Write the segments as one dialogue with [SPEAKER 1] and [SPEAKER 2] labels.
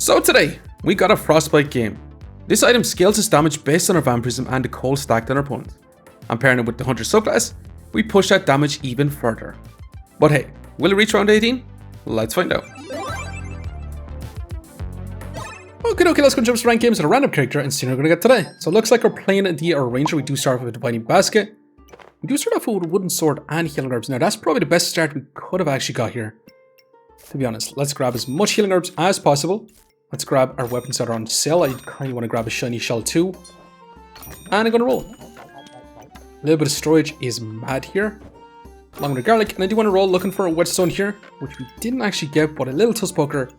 [SPEAKER 1] So today, we got a Frostbite game. This item scales its damage based on our Vampirism and the cold stacked on our opponent. And pairing it with the Hunter subclass, we push that damage even further. But hey, will it reach round 18? Let's find out. Okay, let's go jump to rank games with a random character and see what we're going to get today. So it looks like we're playing the Ranger. We do start with a Divining Basket. We do start off with a Wooden Sword and Healing Herbs. Now that's probably the best start we could have actually got here. To be honest, let's grab as much Healing Herbs as possible. Let's grab our weapons that are on sale. I kind of want to grab a Shiny Shell too. And I'm going to roll. A little bit of storage is mad here. Along with the garlic. And I do want to roll looking for a whetstone here, which we didn't actually get, but a little tusk poker.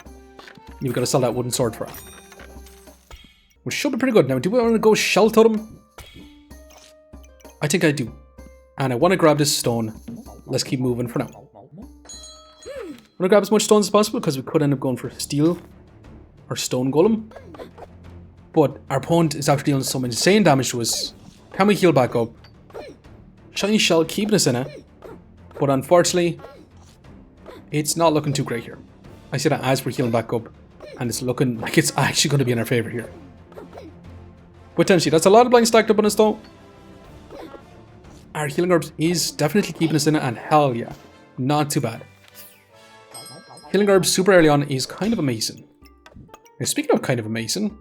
[SPEAKER 1] You've got to sell that wooden sword for it. Which should be pretty good. Now, do we want to go Shell Totem? I think I do. And I want to grab this stone. Let's keep moving for now. I'm going to grab as much stones as possible because we could end up going for steel or stone golem. But our opponent is after dealing some insane damage to us. Can we heal back up? Shiny Shell keeping us in it. But unfortunately, it's not looking too great here. I say that as we're healing back up. And it's looking like it's actually going to be in our favor here. Potentially, that's a lot of blinds stacked up on us though. Our Healing Herbs is definitely keeping us in it, and hell yeah, not too bad. Healing Herbs super early on is kind of amazing. Now speaking of kind of amazing,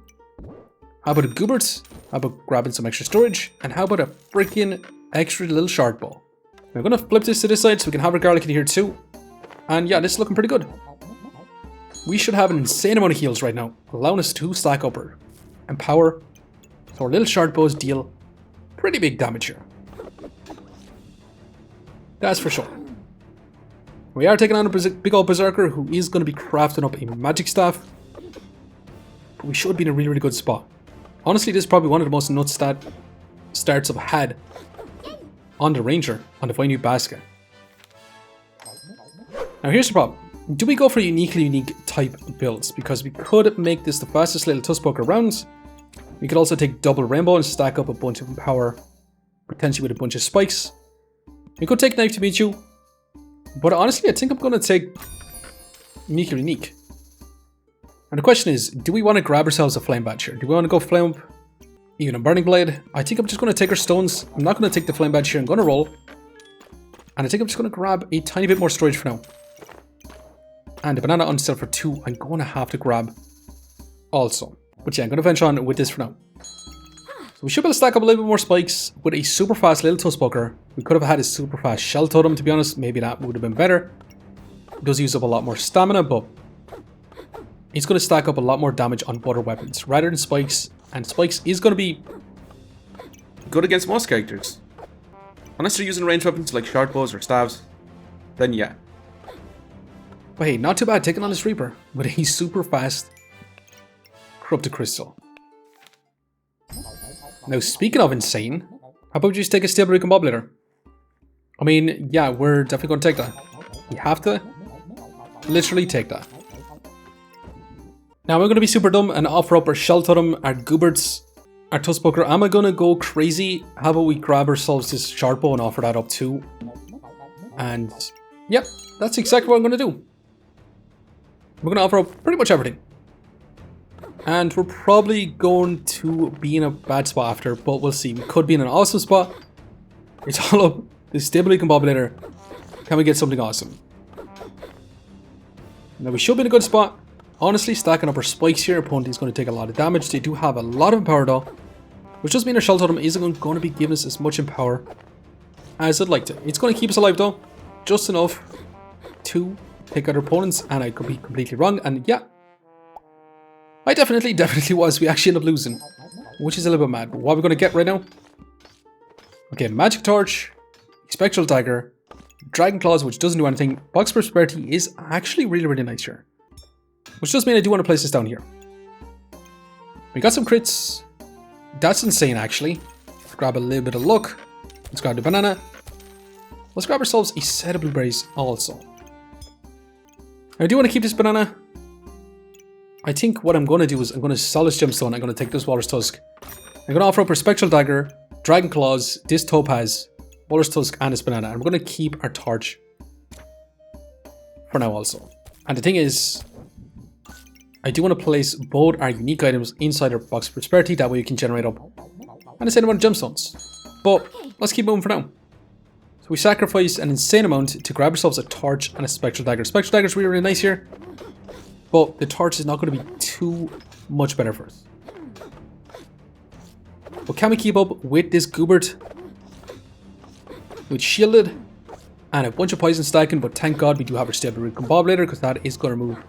[SPEAKER 1] how about a Goobert? How about grabbing some extra storage? And how about a freaking extra little shard ball? We're going to flip this to this side so we can have our garlic in here too. And yeah, this is looking pretty good. We should have an insane amount of heals right now, allowing us to stack upward and power. So our little shard bows deal pretty big damage here. That's for sure. We are taking on a big old berserker who is going to be crafting up a magic staff. But we should be in a really good spot. Honestly, this is probably one of the most nuts starts I've had on the Ranger, on the Divining Basket. Now here's the problem. Do we go for uniquely unique type builds? Because we could make this the fastest little tusk poker rounds. We could also take double rainbow and stack up a bunch of power, potentially with a bunch of spikes. We could take knife to beat you, but honestly I think I'm going to take uniquely unique. And the question is, do we want to grab ourselves a flame badge here? Do we want to go flame up, even a burning blade? I think I'm just going to take our stones. I'm not going to take the flame badge here. I'm going to roll. And I think I'm just going to grab a tiny bit more storage for now. And the banana on sale for 2, I'm going to have to grab also. But yeah, I'm going to venture on with this for now. So we should be able to stack up a little bit more spikes with a super fast little tusk poker. We could have had a super fast shell totem, to be honest. Maybe that would have been better. It does use up a lot more stamina, but it's going to stack up a lot more damage on butter weapons rather than spikes. And spikes is going to be
[SPEAKER 2] good against most characters. Unless you're using ranged weapons like short bows or staves, then yeah.
[SPEAKER 1] But hey, not too bad taking on this Reaper with a super fast Corrupted Crystal. Now speaking of insane, how about we just take a Stable Recombobulator? I mean, yeah, we're definitely going to take that. We have to literally take that. Now we're going to be super dumb and offer up our Shell Totem, our Gooberts, our Tusk Poker. Am I going to go crazy? How about we grab ourselves this Shard Bow and offer that up too? And yep, that's exactly what I'm going to do. We're going to offer up pretty much everything. And we're probably going to be in a bad spot after, but we'll see. We could be in an awesome spot. It's all up. This Stable Recombobulator. Can we get something awesome? Now we should be in a good spot. Honestly, stacking up our spikes here, opponent is going to take a lot of damage. They do have a lot of power though, which does mean our Shell Totem isn't going to be giving us as much in power as I'd like to. It's going to keep us alive though, just enough to take out our opponents, and I could be completely wrong. And yeah, I definitely was. We actually end up losing, which is a little bit mad. But what are we going to get right now? Okay, Magic Torch, Spectral Dagger, Dragon Claws, which doesn't do anything. Box Prosperity is actually really nice here. Which does mean I do want to place this down here. We got some crits. That's insane, actually. Let's grab a little bit of luck. Let's grab the banana. Let's grab ourselves a set of blueberries also. Now, I do want to keep this banana. I think what I'm going to do is I'm going to sell this gemstone. I'm going to take this Walrus Tusk. I'm going to offer up our Spectral Dagger, Dragon Claws, this Topaz, Walrus Tusk, and this banana. And we're going to keep our torch for now also. And the thing is, I do want to place both our unique items inside our box of prosperity, that way we can generate up an insane amount of gemstones. But let's keep moving for now. So we sacrifice an insane amount to grab ourselves a torch and a spectral dagger. Spectral dagger is really, really nice here, but the torch is not going to be too much better for us. But can we keep up with this Goobert? With shielded and a bunch of poison stacking, but thank God we do have our stable recombobulator, because that is going to remove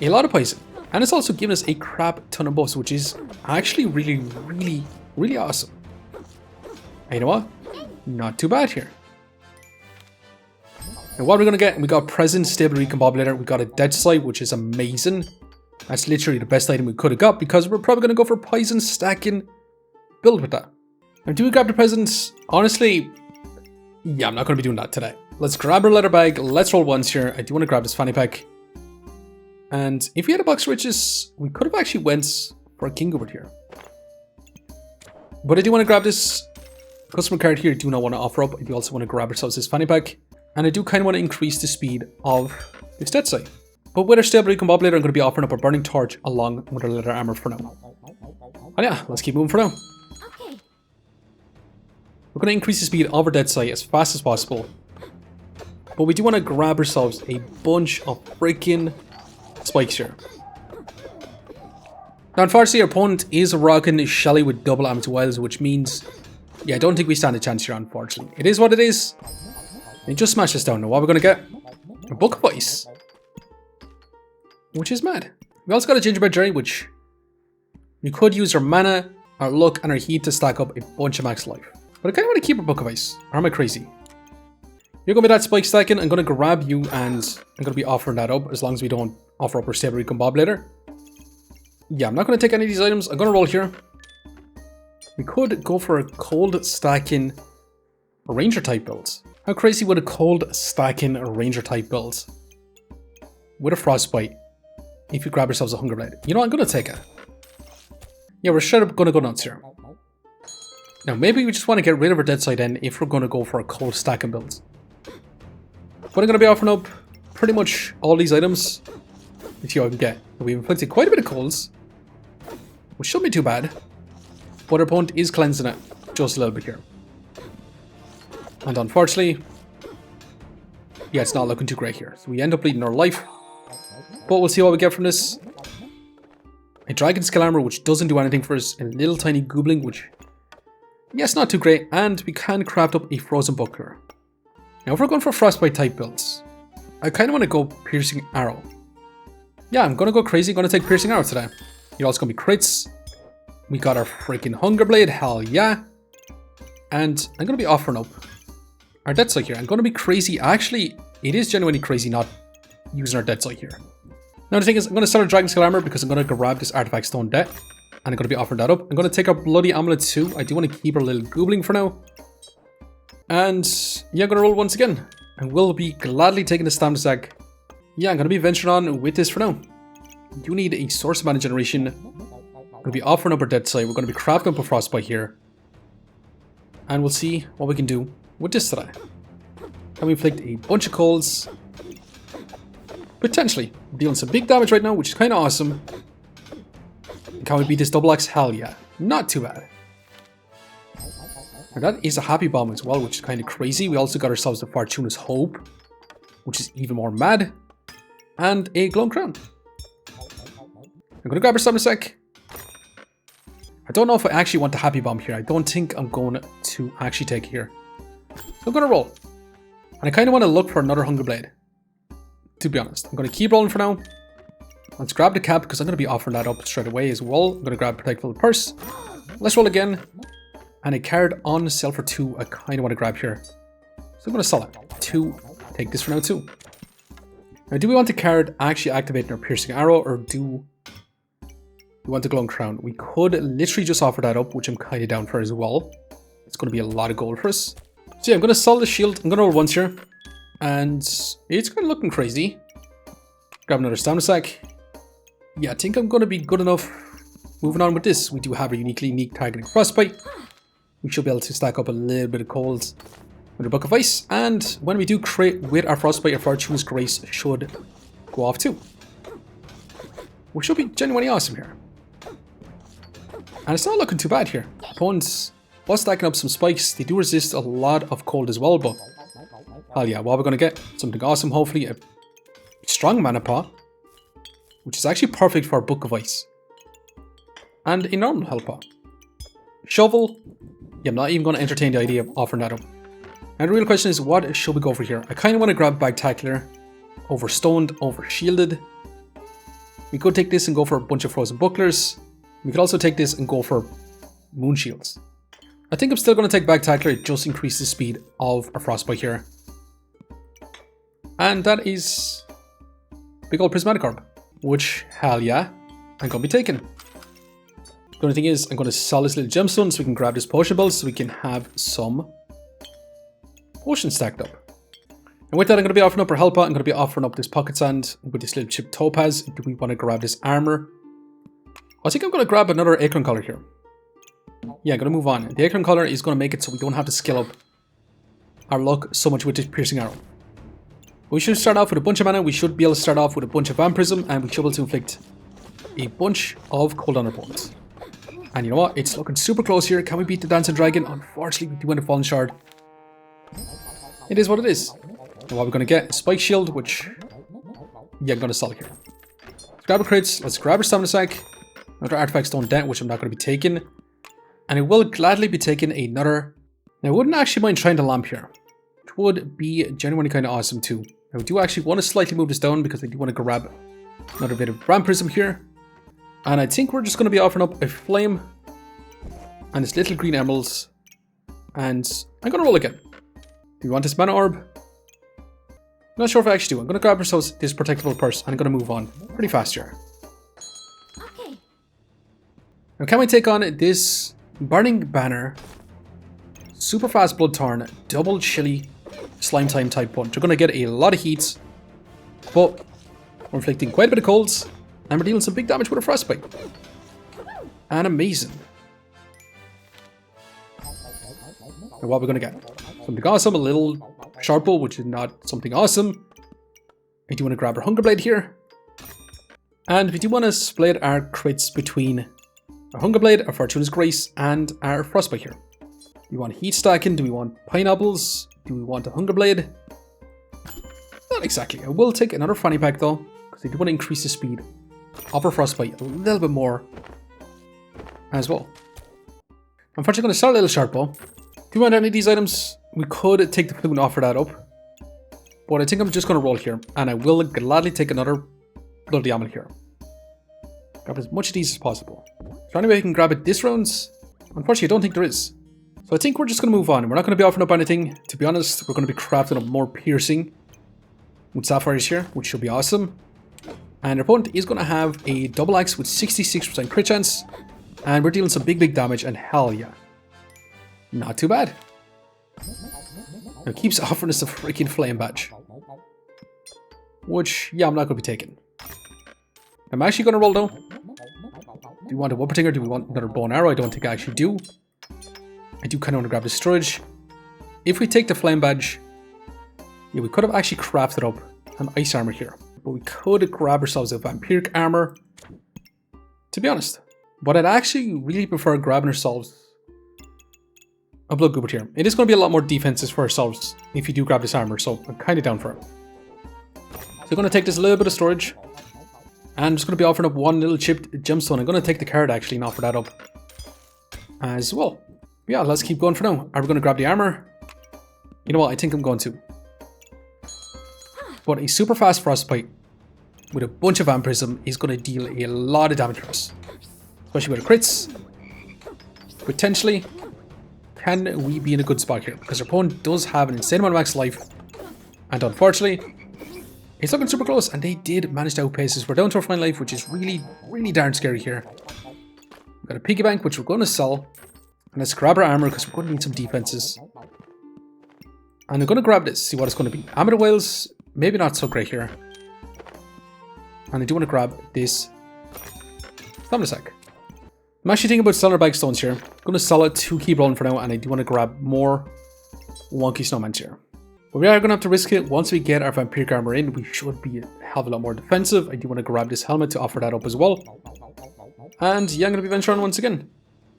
[SPEAKER 1] a lot of poison. And it's also giving us a crap ton of buffs, which is actually really, really, really awesome. And you know what? Not too bad here. And what we're going to get, we got Present, Stable Recombobulator, we got a Dead Sight, which is amazing. That's literally the best item we could have got, because we're probably going to go for poison stacking build with that. Now, do we grab the presents? Honestly, yeah, I'm not going to be doing that today. Let's grab our leather bag, let's roll once here. I do want to grab this fanny pack. And if we had a box of riches, we could have actually went for a King Goobert here. But I do want to grab this customer card here. I do not want to offer up. I do also want to grab ourselves this fanny pack. And I do kind of want to increase the speed of this Dead Sight. But with our stable recombobulator, I'm going to be offering up a burning torch along with our leather armor for now. And yeah, let's keep moving for now.
[SPEAKER 3] Okay.
[SPEAKER 1] We're going to increase the speed of our Dead Sight as fast as possible. But we do want to grab ourselves a bunch of freaking spikes here. Now, unfortunately, our opponent is rocking Shelly with double Amateur Wilds, which means, yeah, I don't think we stand a chance here, unfortunately. It is what it is. And just smash this down. Now, what we're going to get? A Book of Ice, which is mad. We also got a Gingerbread Jerry, which we could use our mana, our luck, and our heat to stack up a bunch of max life. But I kind of want to keep a Book of Ice. Or am I crazy? You're going to be that spike stacking. I'm going to grab you, and I'm going to be offering that up as long as we don't offer up our stable recombobulator. Yeah, I'm not going to take any of these items. I'm going to roll here. We could go for a cold stacking ranger type build. How crazy would a cold stacking ranger type build with a frostbite if you grab yourselves a hunger blade? You know what, I'm going to take it. Yeah, we're straight up going to go nuts here. Now, maybe we just want to get rid of our Dead Sight then if we're going to go for a cold stacking build. But I'm going to be offering up pretty much all these items. Let's see what I can get. We've inflicted quite a bit of colds, which shouldn't be too bad. But our opponent is cleansing it just a little bit here. And unfortunately, yeah, it's not looking too great here. So we end up bleeding our life. But we'll see what we get from this. A Dragon Scale Armor, which doesn't do anything for us. A little tiny Goobling, which, yes, not too great. And we can craft up a Frozen Buckler. Now, if we're going for Frostbite type builds, I kind of want to go Piercing Arrow. Yeah, I'm going to go crazy. I'm going to take Piercing Arrow today. You're also going to be crits. We got our freaking Hunger Blade. Hell yeah. And I'm going to be offering up our Dead Sight here. I'm going to be crazy. Actually, it is genuinely crazy not using our Dead Sight here. Now, the thing is, I'm going to start a Dragon Scale Armor because I'm going to grab this Artifact Stone Debt. And I'm going to be offering that up. I'm going to take our Bloody Amulet too. I do want to keep our little Goobling for now. And yeah, I'm going to roll once again. And we'll be gladly taking the Stamina Sack. Yeah, I'm going to be venturing on with this for now. You need a Source of Mana Generation. I'm going to be offering up our Dead Sight. We're going to be crafting up a Frostbite here. And we'll see what we can do with this today. Can we inflict a bunch of colds? Potentially. We're dealing some big damage right now, which is kind of awesome. Can we beat this double axe? Hell yeah. Not too bad. And that is a Happy Bomb as well, which is kind of crazy. We also got ourselves the Fortuna's Hope, which is even more mad. And a Glowing Crown. I'm going to grab our Stamina Sack. I don't know if I actually want the Happy Bomb here. I don't think I'm going to actually take it here. So I'm going to roll. And I kind of want to look for another Hunger Blade. To be honest. I'm going to keep rolling for now. Let's grab the cap because I'm going to be offering that up straight away as well. I'm going to grab Protectful Purse. Let's roll again. And a card on sale for 2 I kind of want to grab here. So I'm going to sell it. 2. Take this for now too. Now, do we want the card actually activating our Piercing Arrow, or do we want the Glowing Crown? We could literally just offer that up, which I'm kind of down for as well. It's going to be a lot of gold for us. So yeah, I'm going to sell the shield. I'm going to roll once here. And it's kind of looking crazy. Grab another Stamina Sack. Yeah, I think I'm going to be good enough moving on with this. We do have a unique targeting Frostbite. We should be able to stack up a little bit of colds with a Book of Ice. And when we do crit with our Frostbite, our Fortune's Grace should go off too. We should be genuinely awesome here. And it's not looking too bad here. Opponents was stacking up some spikes. They do resist a lot of cold as well, but hell yeah, what we're going to get? Something awesome, hopefully. A strong mana pot, which is actually perfect for a Book of Ice. And a normal health pot. Shovel. Yeah, I'm not even going to entertain the idea of offering that up. And the real question is, what should we go for here? I kind of want to grab Bagtacular over Stoned, over Shielded. We could take this and go for a bunch of Frozen Bucklers. We could also take this and go for Moon Shields. I think I'm still going to take Bagtacular. It just increases the speed of a Frostbite here. And that is big old Prismatic Orb, which, hell yeah, I'm going to be taking. The only thing is, I'm going to sell this little gemstone so we can grab this potion belt so we can have some potions stacked up. And with that, I'm going to be offering up our health pot. I'm going to be offering up this pocket sand with this little chip topaz. Do we want to grab this armor? I think I'm going to grab another acorn color here. Yeah, I'm going to move on. The acorn color is going to make it so we don't have to skill up our luck so much with this piercing arrow. We should start off with a bunch of mana. We should be able to start off with a bunch of vampirism, and we should be able to inflict a bunch of cold on our opponents. And you know what? It's looking super close here. Can we beat the Dancing Dragon? Unfortunately, we do end up falling short. It is what it is. And what we're going to get is Spike Shield, which, yeah, I'm going to sell here. Let's grab our crits. Let's grab our Stamina Sack. Another Artifact Stone Dent, which I'm not going to be taking. And I will gladly be taking another. Now, I wouldn't actually mind trying the lamp here, which would be genuinely kind of awesome too. Now, I do actually want to slightly move this down because I do want to grab another bit of Vampirism here. And I think we're just going to be offering up a Flame and this little green emeralds. And I'm going to roll again. Do you want this Mana Orb? Not sure if I actually do. I'm going to grab ourselves this Protectable Purse and I'm going to move on pretty fast here.
[SPEAKER 3] Okay.
[SPEAKER 1] Now, can we take on this Burning Banner, super fast Bloodthorn, double chilly Slime Time type punch? We're going to get a lot of heats, but we're inflicting quite a bit of colds, and we're dealing some big damage with a Frostbite. And amazing. Now, what we're going to get? Something awesome, a little Sharp Bow, which is not something awesome. I do want to grab our Hunger Blade here. And we do want to split our crits between our Hunger Blade, our Fortuna's Grace, and our Frostbite here. Do we want heat stacking? Do we want pineapples? Do we want a Hunger Blade? Not exactly. I will take another Fanny Pack though, because I do want to increase the speed of our Frostbite a little bit more as well. I'm first going to sell a little Sharp Bow. Do you want any of these items? We could take the Plume and offer that up, but I think I'm just going to roll here, and I will gladly take another Blood Diamond here. Grab as much of these as possible. Is there any way I can grab it this round? Unfortunately, I don't think there is. So I think we're just going to move on. We're not going to be offering up anything. To be honest, we're going to be crafting up more piercing with sapphires here, which should be awesome. And our opponent is going to have a double axe with 66% crit chance. And we're dealing some big damage, and hell yeah. Not too bad. Now it keeps offering us a freaking flame badge. Which, yeah, I'm not going to be taking. I'm actually going to roll down. Do we want a Whopper Tinger? Do we want another bow and arrow? I don't think I actually do. I do kind of want to grab the storage. If we take the flame badge, yeah, we could have actually crafted up an ice armor here. But we could grab ourselves a vampiric armor, to be honest. But I'd actually really prefer grabbing ourselves a blood gooblet here. It is going to be a lot more defenses for ourselves if you do grab this armor, so I'm kind of down for it. So I'm going to take this little bit of storage. And I'm just going to be offering up one little chipped gemstone. I'm going to take the card actually and offer that up as well. Yeah, let's keep going for now. Are we going to grab the armor? You know what? I think I'm going to. But a super fast Frostbite with a bunch of Vampirism is going to deal a lot of damage for us. Especially with the crits. Potentially, can we be in a good spot here? Because our opponent does have an insane amount of max life. And unfortunately, it's looking super close, and they did manage to outpace us. We're down to our final life, which is really darn scary here. We've got a piggy bank, which we're going to sell. And let's grab our armor, because we're going to need some defenses. And I'm going to grab this, see what it's going to be. Amethyst Whales, maybe not so great here. And I do want to grab this Stamina Sack. I'm actually thinking about selling our bag stones here. I'm going to sell it to keep rolling for now, and I do want to grab more wonky snowmans here. But we are going to have to risk it. Once we get our Vampiric Armor in, we should be a hell of a lot more defensive. I do want to grab this helmet to offer that up as well. And yeah, I'm going to be venturing once again.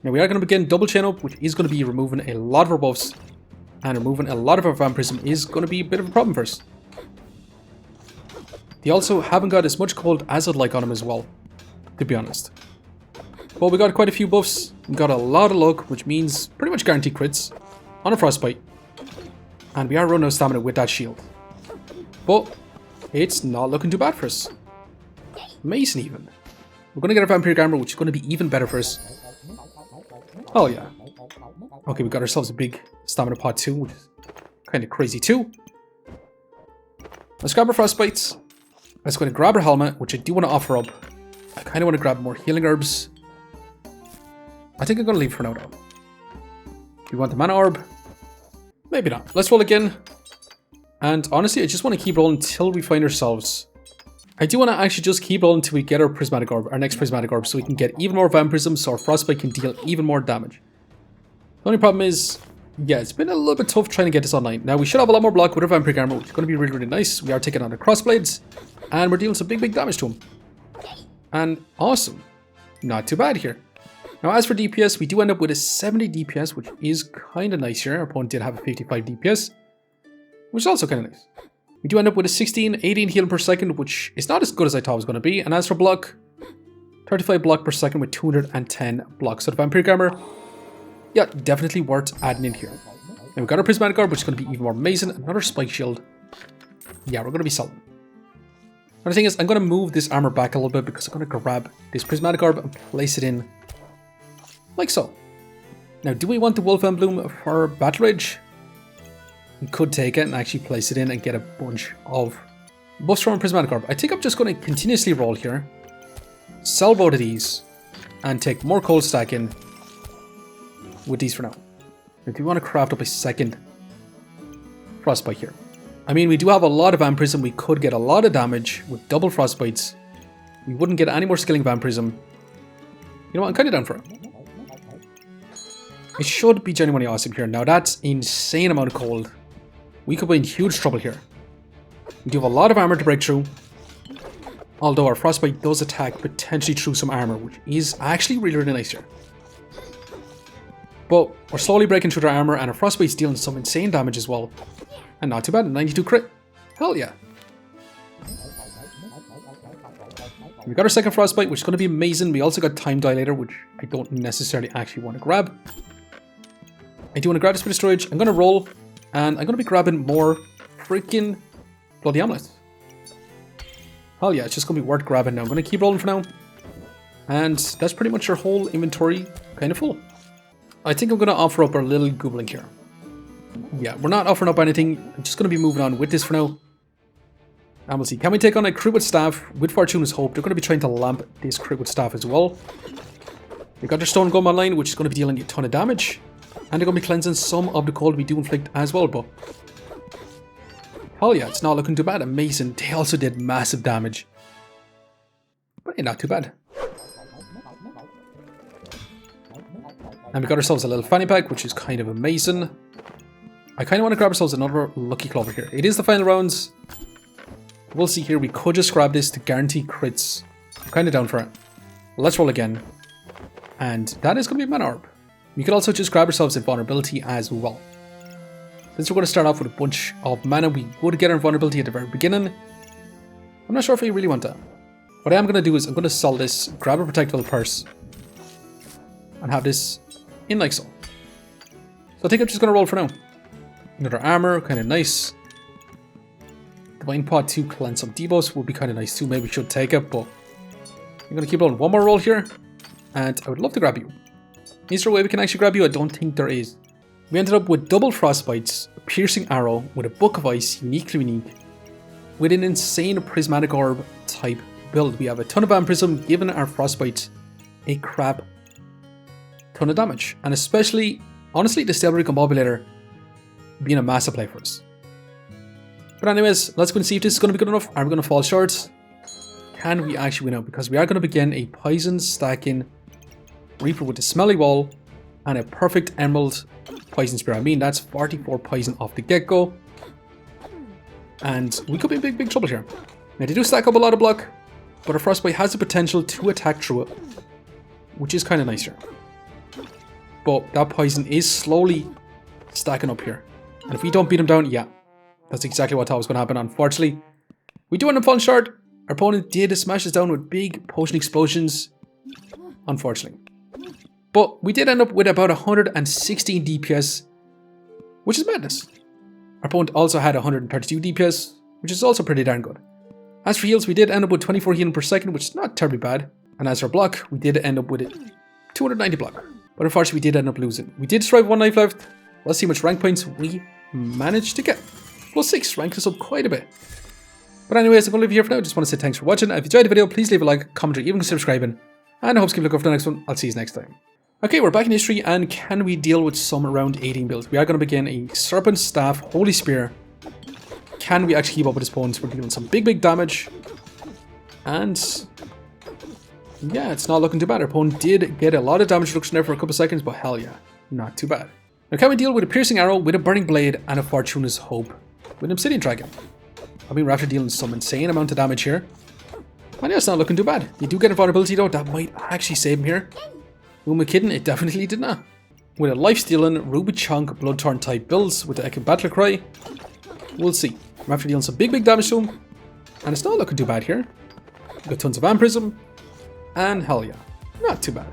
[SPEAKER 1] Now we are going to begin double chain up, which is going to be removing a lot of our buffs. And removing a lot of our Vampirism is going to be a bit of a problem for us. They also haven't got as much cold as I'd like on them as well, to be honest. But we got quite a few buffs. We got a lot of luck, which means pretty much guaranteed crits on a Frostbite. And we are running out of stamina with that shield. But it's not looking too bad for us. Mason even. We're going to get our Vampiric Armor, which is going to be even better for us. Oh yeah. Okay, we got ourselves a big stamina pot too, which is kind of crazy too. Let's grab our Frostbites. Let's go and grab our helmet, which I do want to offer up. I kind of want to grab more healing herbs. I think I'm going to leave for now though. Do we want the mana orb? Maybe not. Let's roll again. And honestly, I just want to keep rolling until we find ourselves. I do want to actually just keep rolling until we get our prismatic orb, our next prismatic orb, so we can get even more vampirism, so our frostbite can deal even more damage. The only problem is, yeah, it's been a little bit tough trying to get this online. Now, we should have a lot more block with our Vampiric Armor, which is going to be really, really nice. We are taking on the crossblades, and we're dealing some big, big damage to him. And awesome. Not too bad here. Now, as for DPS, we do end up with a 70 DPS, which is kind of nice here. Our opponent did have a 55 DPS, which is also kind of nice. We do end up with a 16, 18 healing per second, which is not as good as I thought it was going to be. And as for block, 35 block per second with 210 blocks. So the Vampiric Armor, yeah, definitely worth adding in here. Now we've got our Prismatic Orb, which is going to be even more amazing. Another Spike Shield. Yeah, we're going to be solid. Another thing is, I'm going to move this armor back a little bit because I'm going to grab this Prismatic Orb and place it in like so. Now, do we want the Wolf Emblem for Battle Rage? We could take it and actually place it in and get a bunch of buffs from a Prismatic Orb. I think I'm just going to continuously roll here, sell both of these, and take more cold stack in with these for now. Now, do we want to craft up a second Frostbite here? I mean, we do have a lot of Vampirism. We could get a lot of damage with double Frostbites. We wouldn't get any more skilling Vampirism. You know what? I'm kind of down for it. It should be genuinely awesome here. Now, that's insane amount of cold. We could be in huge trouble here. We do have a lot of armor to break through. Although our Frostbite does attack potentially through some armor, which is actually really, really nice here. But we're slowly breaking through their armor, and our Frostbite's dealing some insane damage as well. And not too bad, 92 crit. Hell yeah. We got our second Frostbite, which is going to be amazing. We also got Time Dilator, which I don't necessarily actually want to grab. I do want to grab this bit of storage. I'm going to roll, and I'm going to be grabbing more freaking Bloody Amulets. Hell yeah, it's just going to be worth grabbing now. I'm going to keep rolling for now. And that's pretty much our whole inventory kind of full. I think I'm going to offer up our little Goblin here. Yeah, we're not offering up anything. I'm just going to be moving on with this for now. And we'll see. Can we take on a crit with staff with Fortuna's Hope? They're going to be trying to lamp this crit with staff as well. They got their Stone Golem online, which is going to be dealing a ton of damage. And they're going to be cleansing some of the cold we do inflict as well, but hell yeah, it's not looking too bad. Amazing. They also did massive damage. But not too bad. And we got ourselves a little fanny pack, which is kind of amazing. I kind of want to grab ourselves another Lucky Clover here. It is the final rounds. We'll see here. We could just grab this to guarantee crits. I'm kind of down for it. Let's roll again. And that is going to be a Mana Orb. We could also just grab ourselves a Vulnerability as well. Since we're going to start off with a bunch of mana, we would get our Vulnerability at the very beginning. I'm not sure if I really want that. What I am going to do is I'm going to sell this, grab a Protectable Purse, and have this in like so. So I think I'm just going to roll for now. Another armor, kind of nice. Divine Pot 2 cleanse some debuffs would be kind of nice too. Maybe we should take it, but I'm going to keep rolling. One more roll here, and I would love to grab you. Is there a way we can actually grab you? I don't think there is. We ended up with double Frostbites, a Piercing Arrow, with a Book of Ice, uniquely unique, with an insane Prismatic Orb type build. We have a ton of Vampirism, giving our Frostbites a crap ton of damage. And especially, honestly, the Stellar Recombobulator being a massive play for us. But anyways, let's go and see if this is going to be good enough. Are we going to fall short? Can we actually win out? Because we are going to begin a Poison stacking Reaper with the Smelly Wall and a perfect Emerald Poison Spear. I mean, that's 44 poison off the get-go. And we could be in big trouble here. Now, they do stack up a lot of block, but our Frostbite has the potential to attack through it, which is kind of nice here. But that poison is slowly stacking up here. And if we don't beat him down, yeah, that's exactly what I thought was going to happen. Unfortunately, we do end up falling short. Our opponent did smash us down with big potion explosions, unfortunately. But we did end up with about 116 DPS, which is madness. Our opponent also had 132 DPS, which is also pretty darn good. As for heals, we did end up with 24 healing per second, which is not terribly bad. And as for block, we did end up with 290 block. But unfortunately, we did end up losing. We did survive 1 life left. Let's see how much rank points we managed to get. +6, ranked us up quite a bit. But anyways, I'm going to leave you here for now. Just want to say thanks for watching. If you enjoyed the video, please leave a like, comment, or even consider subscribing. And I hope to keep looking for the next one. I'll see you next time. Okay, we're back in history, and can we deal with some round 18 builds? We are going to begin a Serpent Staff, Holy Spear. Can we actually keep up with his opponents? We're dealing some big damage. And yeah, it's not looking too bad. Our opponent did get a lot of damage reduction there for a couple of seconds, but hell yeah, not too bad. Now, can we deal with a Piercing Arrow, with a Burning Blade, and a Fortuna's Hope with an Obsidian Dragon? I mean, we're after dealing some insane amount of damage here. And yeah, it's not looking too bad. You do get a vulnerability though, that might actually save him here. Who am I kidding? It definitely did not. With a Lifestealing, Ruby Chunk, Bloodthorn type builds with the Echo Battle Cry, we'll see. We're after dealing some big damage to him. And it's not looking too bad here. We've got tons of Vampirism. And hell yeah, not too bad.